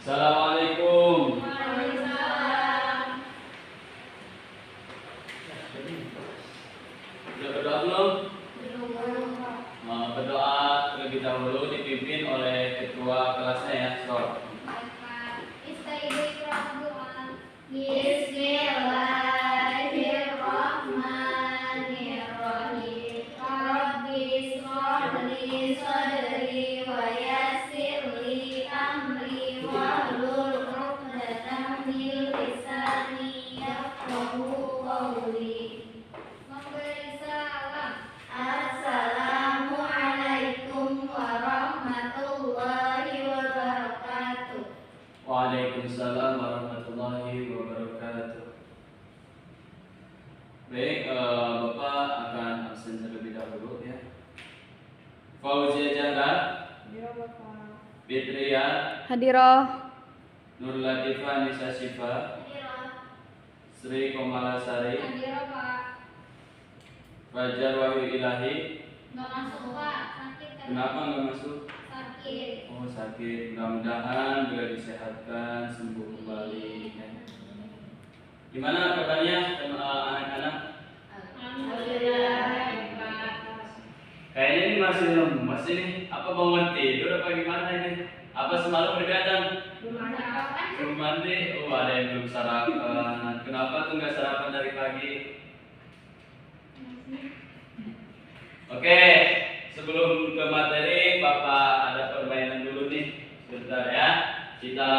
Assalamualaikum. Waalaikumsalam. Sudah berdoa belum? Belum. Berdoa terlebih dahulu dipimpin oleh ketua kelasnya ya, Sor. Bismillahirrahmanirrahim. Rabbi shrah li sadri wa yassir li amri wahlul 'uqdatam min lisani yafqahu qawli. Memberi salam. Assalamualaikum warahmatullahi wabarakatuh. Waalaikumsalam warahmatullahi wabarakatuh. Baik, Bapak akan absen terlebih dahulu ya. Fauzia Jahla, Fitria, Hadiroh. Nur Latifah Nisa Syifa, Sri Komalasari, Hadirah, Pak. Fajar Wahyu Ilahi. Nggak masuk, Pak. Sakit kan? Kenapa nggak masuk? Sakit. Oh, sakit. Mudah-mudahan bila disehatkan sembuh kembali ya. Gimana kabarnya anak-anak? Alhamdulillah, Pak. Kayaknya ini masih lemas ini. Apa bangun tidur apa gimana ini? Apa semalam begadang? Belum mandi? Oh, ada yang belum sarapan. Kenapa tuh nggak sarapan dari pagi? Oke, sebelum ke materi, Bapak ada permainan dulu nih. Sebentar ya. Kita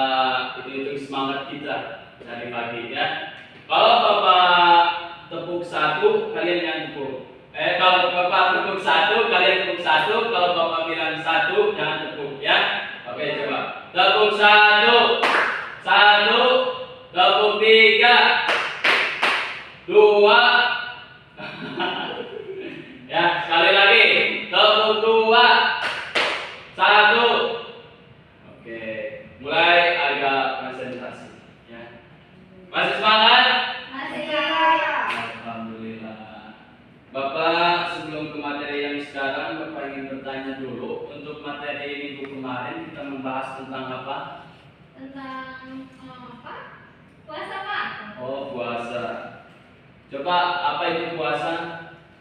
hitung semangat kita dari pagi ya. Kalau Bapak tepuk satu, kalian yang tepuk. Kalau Bapak tepuk satu, kalian tepuk satu. Kalau Bapak bilang satu, jangan tepuk ya. Oke, coba. Tepuk satu, satu, tepuk tiga, dua. Ya, sekali lagi. Tepuk dua, satu. Oke, mulai agak konsentrasi ya. Masih semangat? Masih, Pak. Alhamdulillah. Bapak sebelum ke materi yang sekarang, Bapak ingin bertanya dulu. Untuk materi minggu kemarin kita membahas tentang apa? Tentang apa? Puasa, Pak. Oh, puasa. Coba apa itu puasa?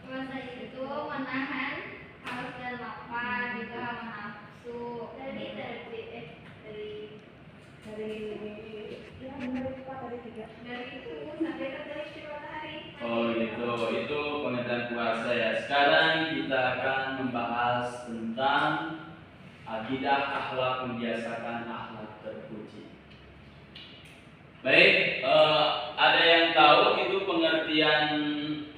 Puasa itu menahan haus dan lapar, juga hawa nafsu. Dari itu sampai ke terik matahari. Oh gitu, itu pengertian puasa ya. Sekarang kita akan membahas tentang akidah akhlak, membiasakan akhlak terpuji. Baik, ada yang tahu itu pengertian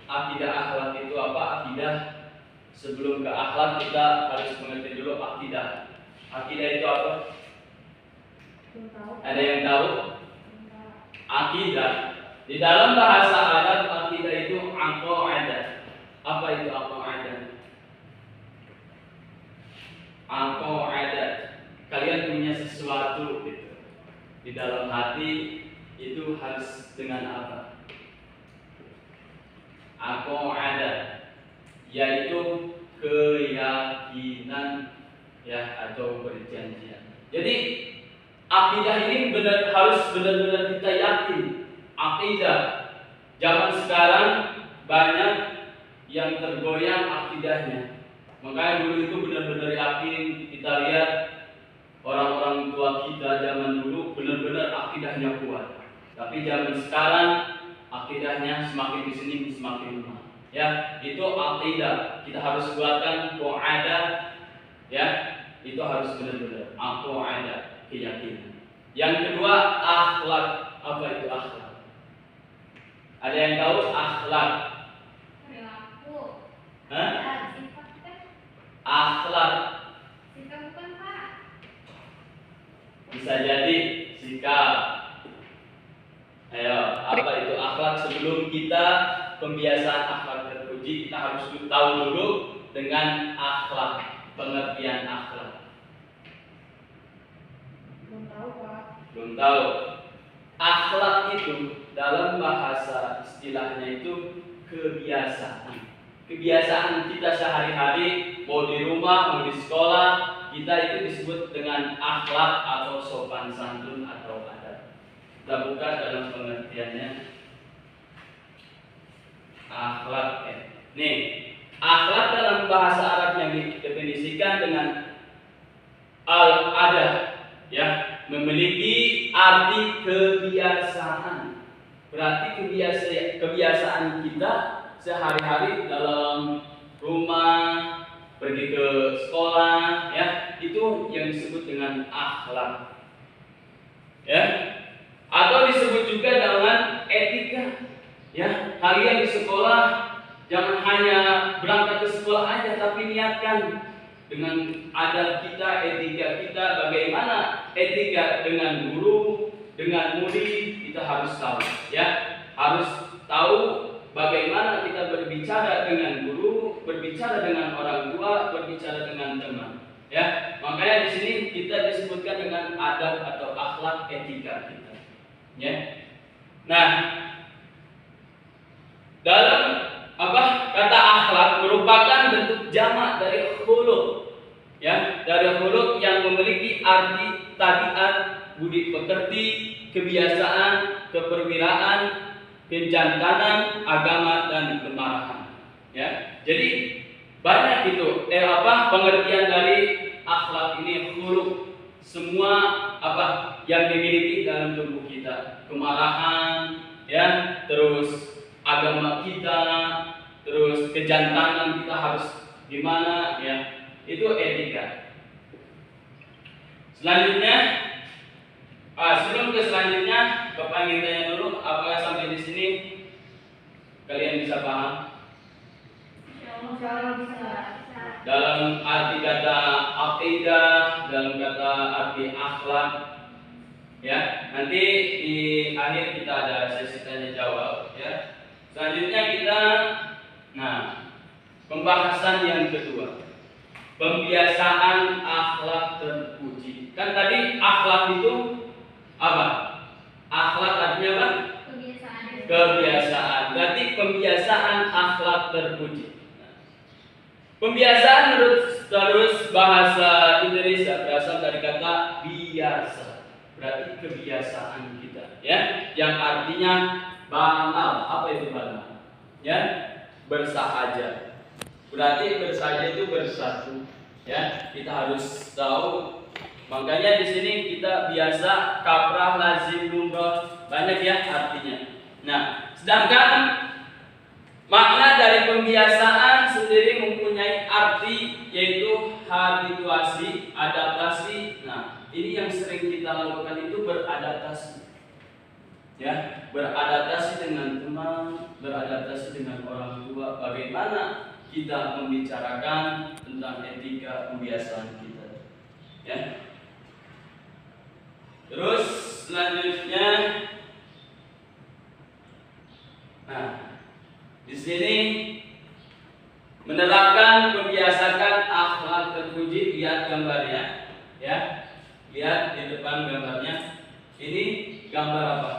akidah akhlak itu apa? Akidah, sebelum ke akhlak kita harus mengerti dulu akidah. Akidah itu apa? Ada yang tahu? Akidah di dalam bahasa Arab, akidah itu aqaidah. Apa itu aqaidah? Aqaidah. Kalian punya sesuatu gitu di dalam hati, itu harus dengan apa? Aqaidah, yaitu keyakinan ya, atau perjanjian. Jadi akidah ini harus benar-benar kita yakin. Akidah zaman sekarang banyak yang tergoyang akidahnya. Makanya dulu itu benar-benar yakin. Kita lihat orang-orang tua kita zaman dulu benar-benar akidahnya kuat. Tapi zaman sekarang akidahnya semakin kesini semakin lemah. Ya, itu akidah. Kita harus buatkan qaidah ya. Itu harus benar-benar qaidah, keyakinan. Yang kedua, akhlak. Apa itu akhlak? Ada yang tahu akhlak? Perilaku. Hah? Sifat kan? Akhlak Sikap bukan, Pak. bisa jadi sikap. Ayo, apa itu akhlak? Sebelum kita pembiasaan akhlak terpuji, kita harus tahu dulu dengan akhlak, pengertian akhlak. Belum tahu. Akhlak itu dalam bahasa istilahnya itu kebiasaan. Kebiasaan kita sehari-hari, mau di rumah, mau di sekolah, kita itu disebut dengan akhlak atau sopan santun atau adab. Kita buka dalam pengertiannya. Akhlak ya. Nih, akhlak dalam bahasa Arab yang didefinisikan dengan al-adab ya, memiliki arti kebiasaan. Berarti kebiasaan kita sehari-hari dalam rumah, pergi ke sekolah ya, itu yang disebut dengan akhlak. Ya. Atau disebut juga dengan etika. Ya, kalian di sekolah jangan hanya berangkat ke sekolah aja, tapi niatkan dengan adab kita, etika kita, bagaimana etika dengan guru, dengan murid, kita harus tahu. Ya, harus tahu bagaimana kita berbicara dengan guru, berbicara dengan orang tua, berbicara dengan teman. Ya, makanya di sini kita disebutkan dengan adab atau akhlak etika kita. Ya, nah, dalam kata akhlak merupakan bentuk jamak dari khuluq. Ya, dari khuluq yang memiliki arti tabiat, budi pekerti, kebiasaan, keperwiraan, kejantanan, agama dan kemarahan. Ya. Jadi banyak itu pengertian dari akhlak ini, khuluq. Semua yang dimiliki dalam tubuh kita, kemarahan, ya, terus agama kita, terus kejantanan kita harus gimana ya, itu etika. Selanjutnya, sebelum ke selanjutnya, Bapak ingin tanya dulu, apakah sampai di sini kalian bisa paham? Insyaallah bisa. Dalam arti kata aqidah, dalam kata arti akhlak. Ya, nanti di akhir kita ada sesi tanya jawab ya. Selanjutnya kita pembahasan yang kedua. Pembiasaan akhlak terpuji. Kan tadi akhlak itu apa? Akhlak artinya apa? Kebiasaan. Kebiasaan. Berarti pembiasaan akhlak terpuji. Pembiasaan menurut bahasa Indonesia berasal dari kata biasa. Berarti kebiasaan kita, ya, yang artinya banal. Apa itu banal? Ya, bersahaja. Berarti bersahaja itu bersatu. Ya, kita harus tahu. Makanya di sini kita biasa, kaprah, lazim, lumrah, banyak ya artinya. Nah, sedangkan makna dari pembiasaan sendiri mempunyai arti yaitu habituasi, adaptasi. Nah, ini yang sering kita lakukan itu beradaptasi. Ya, beradaptasi dengan teman, beradaptasi dengan orang tua. Bagaimana kita membicarakan tentang etika pembiasaan kita. Ya. Terus selanjutnya, di sini menerapkan membiasakan akhlak terpuji. Lihat gambarnya, ya. Lihat di depan gambarnya. Ini gambar apa?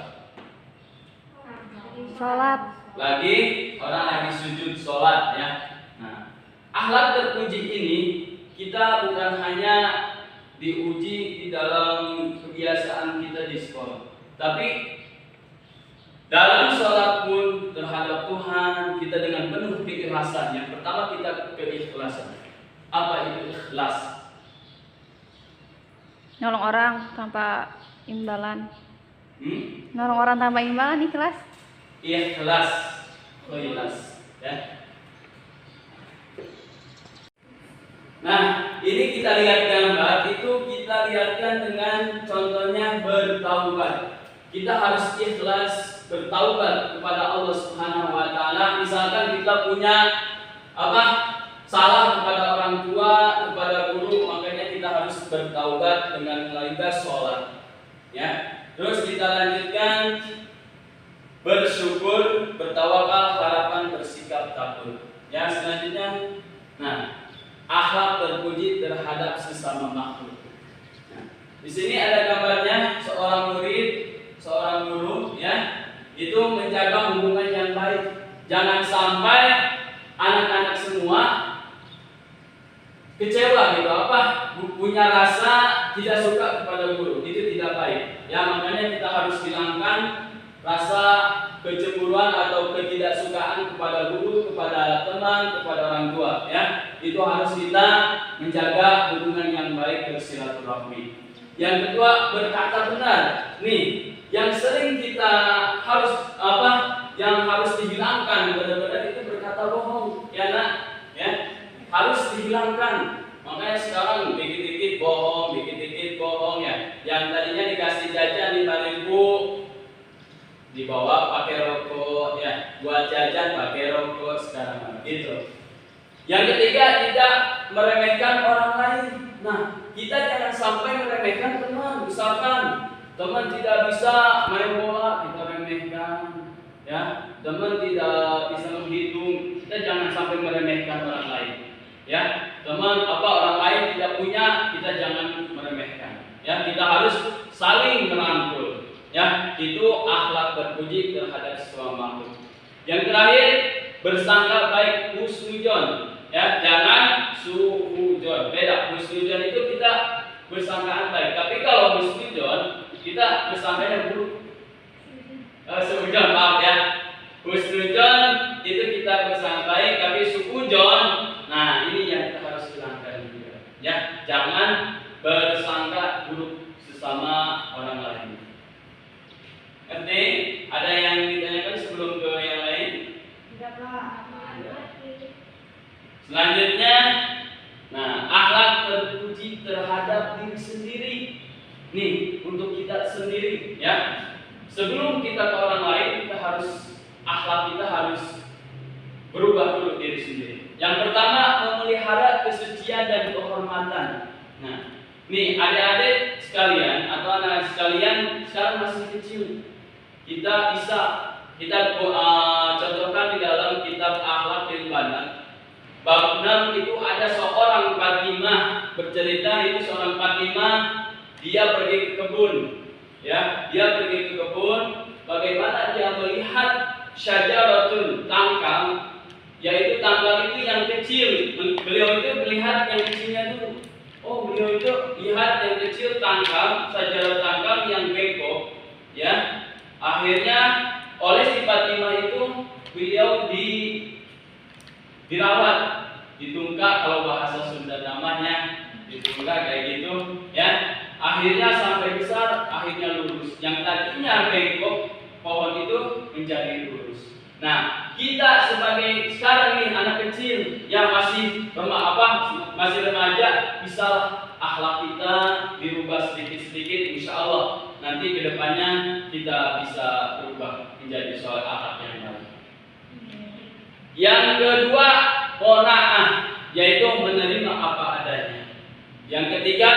Salat. Lagi orang lagi sujud sholat ya. Nah, akhlak terpuji ini kita bukan hanya diuji di dalam kebiasaan kita di sekolah, tapi dalam sholat pun terhadap Tuhan kita dengan penuh keikhlasan. Yang pertama kita keikhlasan. Apa itu ikhlas? Nolong orang tanpa imbalan. Nolong orang tanpa imbalan ikhlas. Ikhlas, ikhlas, ya. Nah, ini kita lihat gambar itu, kita lihatkan dengan contohnya bertaubat. Kita harus ikhlas bertaubat kepada Allah Subhanahu wa taala. Misalkan kita punya salah kepada orang tua, kepada guru, makanya kita harus bertaubat dengan melalui sholat. Ya. Terus kita lanjutkan bersyukur, bertawakal, harapan, bersikap takut. Ya, selanjutnya, akhlak terpuji terhadap sesama makhluk. Nah, di sini ada gambarnya seorang murid, seorang guru, ya, itu menjaga hubungan yang baik. Jangan sampai anak-anak semua kecewa gitu, tidak suka kepada guru, itu tidak baik. Ya, makanya kita harus hilangkan rasa kecemburuan atau ketidaksukaan kepada guru, kepada teman, kepada orang tua. Ya, itu harus kita menjaga hubungan yang baik bersilaturahmi. Yang kedua, berkata benar. Nih, yang sering kita harus yang harus dihilangkan benar-benar itu berkata bohong, ya nak, ya harus dihilangkan. Makanya sekarang dikit-dikit bohong ya. Yang tadinya dikasih jajan 5.000 dibawa pakai rokok ya, buat jajan pakai rokok sekarang gitu. Yang ketiga, tidak meremehkan orang lain. Nah, kita jangan sampai meremehkan teman. Misalkan teman tidak bisa main bola, kita remehkan. Ya, teman tidak bisa menghitung, kita jangan sampai meremehkan orang lain. Ya, teman orang lain tidak punya, kita jangan meremehkan. Ya, kita harus saling merangkul. Ya, itu akhlak terpuji terhadap semua makhluk. Yang terakhir, bersangka baik, husnudzon. Ya, jangan suudzon. Beda, husnudzon itu kita bersangkaan baik. Tapi kalau husnudzon kita bersangkanya buruk. Suudzon, maaf ya. Husnudzon itu kita bersangka baik, tapi suudzon, nah ini yang kita harus hilangkan juga. Ya, jangan bersangka buruk sesama orang lain. Ngerti? Ada yang ditanyakan sebelum ke yang lain? Tidak lah. Selanjutnya, nah akhlak terpuji terhadap diri sendiri. Nih untuk kita sendiri, ya. Sebelum kita ke orang lain, kita harus akhlak kita harus berubah dulu diri sendiri. Yang pertama, memelihara kesucian dan kehormatan. Nah, nih adik-adik sekalian atau anak sekalian sekarang masih kecil. Kita contohkan di dalam kitab Akhlak Ilbanan. Bab 6 itu ada seorang Fatimah bercerita, itu seorang Fatimah dia pergi ke kebun. Ya, dia pergi ke kebun, bagaimana dia melihat syajaratun, tangkal, yaitu tangkal itu yang kecil. Beliau itu melihat yang kecilnya dulu. Oh, beliau itu lihat yang kecil tangkal, syajarat tangkal yang bengkok. Ya, akhirnya oleh si Fatimah itu beliau dirawat, ditungkak, kalau bahasa Sunda namanya ditungkak kayak gitu, ya. Akhirnya sampai besar, akhirnya lurus. Yang tadinya bengkok pohon itu menjadi lurus. Nah, kita sebagai sekarang nih anak kecil yang masih remaja, bisa akhlak kita dirubah sedikit-sedikit, insya Allah nanti kedepannya kita bisa berubah menjadi soal akhlak yang baik. Yang kedua, qanaah, yaitu menerima apa adanya. Yang ketiga,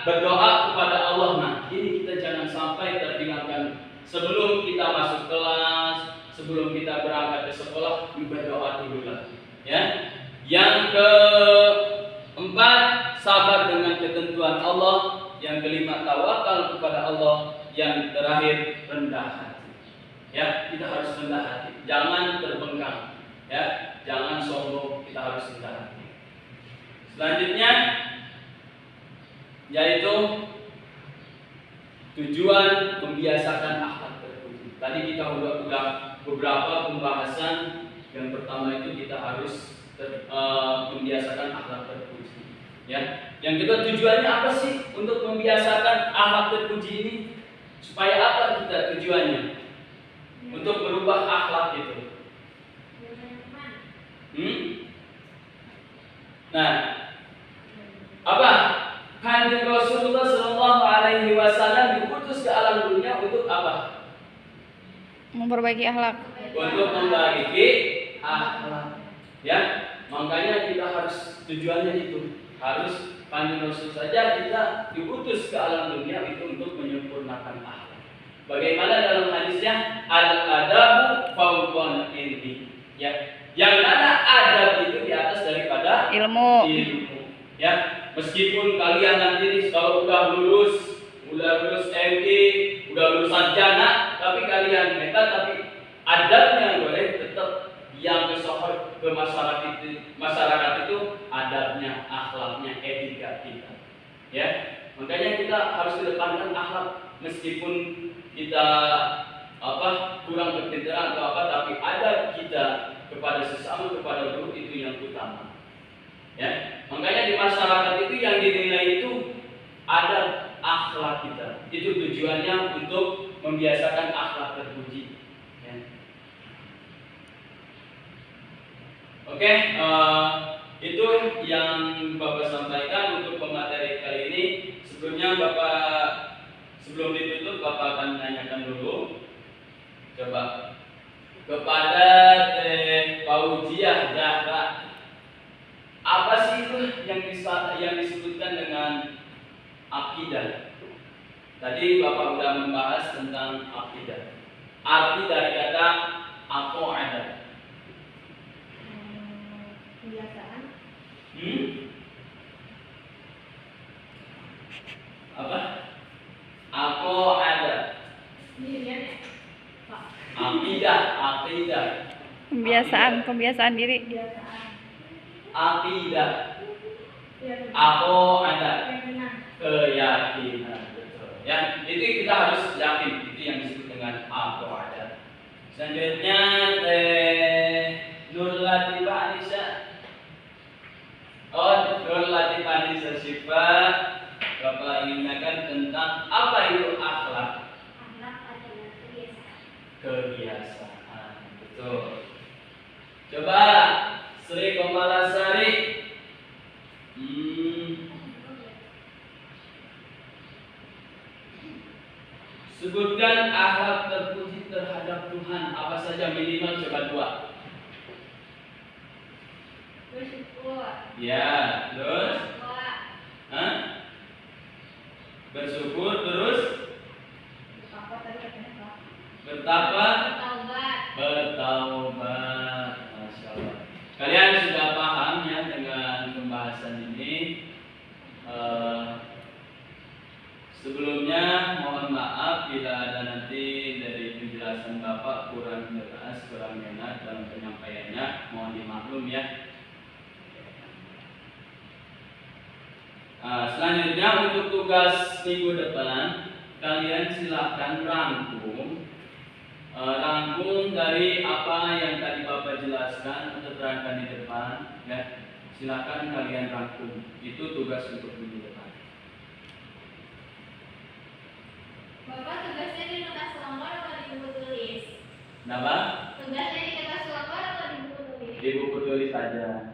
berdoa kepada Allah. Nah, ini kita jangan sampai tertinggalkan. Sebelum kita masuk kelas, sebelum kita berangkat ke sekolah, berdoa dulu lah. Ya. Yang keempat, sabar dengan ketentuan Allah. Yang kelima, tawakal kepada Allah. Yang terakhir, rendah hati. Ya, kita harus rendah hati. Jangan terbengkang. Ya, jangan sombong, kita harus rendah hati. Selanjutnya, yaitu tujuan membiasakan akhlak terpuji. Tadi kita udah beberapa pembahasan. Yang pertama itu kita harus membiasakan akhlak terpuji. Ya. Yang kedua, tujuannya apa sih untuk membiasakan akhlak terpuji ini? Supaya apa kita tujuannya? Untuk merubah akhlak itu. Nah, apa? Kanjeng Rasulullah Shallallahu Alaihi Wasallam diutus ke alam dunia untuk apa? Memperbaiki akhlak. Untuk memperbaiki akhlak. Ya, makanya kita harus tujuannya itu harus Kanjeng Rasul saja kita diutus ke alam dunia itu untuk menyempurnakan akhlak. Bagaimana dalam hadisnya al-adabu fawqan ilmi. Ya, yang mana adab itu di atas daripada Ilmu. Ya. Meskipun kalian nanti kalau udah lulus MD, udah lulus sarjana, tapi kalian hebat, tapi adabnya boleh tetap yang ke masyarakat itu adabnya, akhlaknya, etika kita. Ya, Makanya kita harus kedepankan akhlak meskipun kita kurang berpintaran atau apa, tapi adab kita kepada sesama, kepada guru itu yang utama. Ya, makanya di masyarakat itu yang dinilai itu adab akhlak kita. Itu tujuannya untuk membiasakan akhlak terpuji. Ya. Oke, itu yang Bapak sampaikan untuk pemateri kali ini. Sebelumnya sebelum ditutup Bapak akan menanyakan dulu, coba kepada Fauziah Zahra, apa sih itu yang disebutkan dengan akidah? Tadi Bapak sudah membahas tentang akidah. Arti dari kata aqaidah. Kebiasaan. Apa? Aqaidah. Akidah. Kebiasaan diri. Akidah. Aqaidah. Keyakinan. Betul. Ya, itu kita harus yakin. Itu yang disebut dengan aqaidah. Selanjutnya Nur Latifah Anissa. Nur Latifah Anissa Syifa, Bapak ingin menanyakan tentang apa itu akhlak? Akhlak adalah Kebiasaan. Betul. Coba Sri Komalasari. Sebutkan akhlak terpuji terhadap Tuhan. Apa saja, minimal coba 2. bersyukur. Ya, terus? Bertakwa. Bersyukur, terus? Bertakwa tadi katanya apa? Bertakwa? Bertaubat. Masya Allah. Kalian sudah paham ya dengan pembahasan ini? Sebelumnya mohon maaf bila ada nanti dari penjelasan Bapak kurang jelas, kurang enak dalam penyampaiannya, mohon dimaklum ya. Selanjutnya untuk tugas minggu depan, kalian silakan rangkum dari apa yang tadi Bapak jelaskan atau terangkan di depan ya. Silakan kalian rangkum. Itu tugas untuk minggu depan. Bapak tugasnya di kertas lembar atau di buku tulis? Kenapa? Tugasnya di kertas lembar atau di buku tulis? Di buku tulis saja.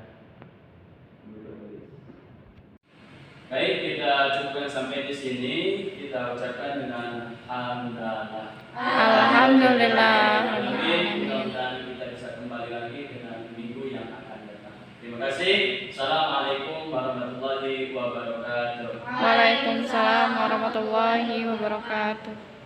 Baik, kita cukupkan sampai di sini. Kita ucapkan dengan hamdalah. Alhamdulillah. Mudah-mudahan kita bisa kembali lagi dengan minggu yang akan datang. Terima kasih. Assalamualaikum warahmatullahi wabarakatuh. Waalaikumsalam warahmatullahi wabarakatuh.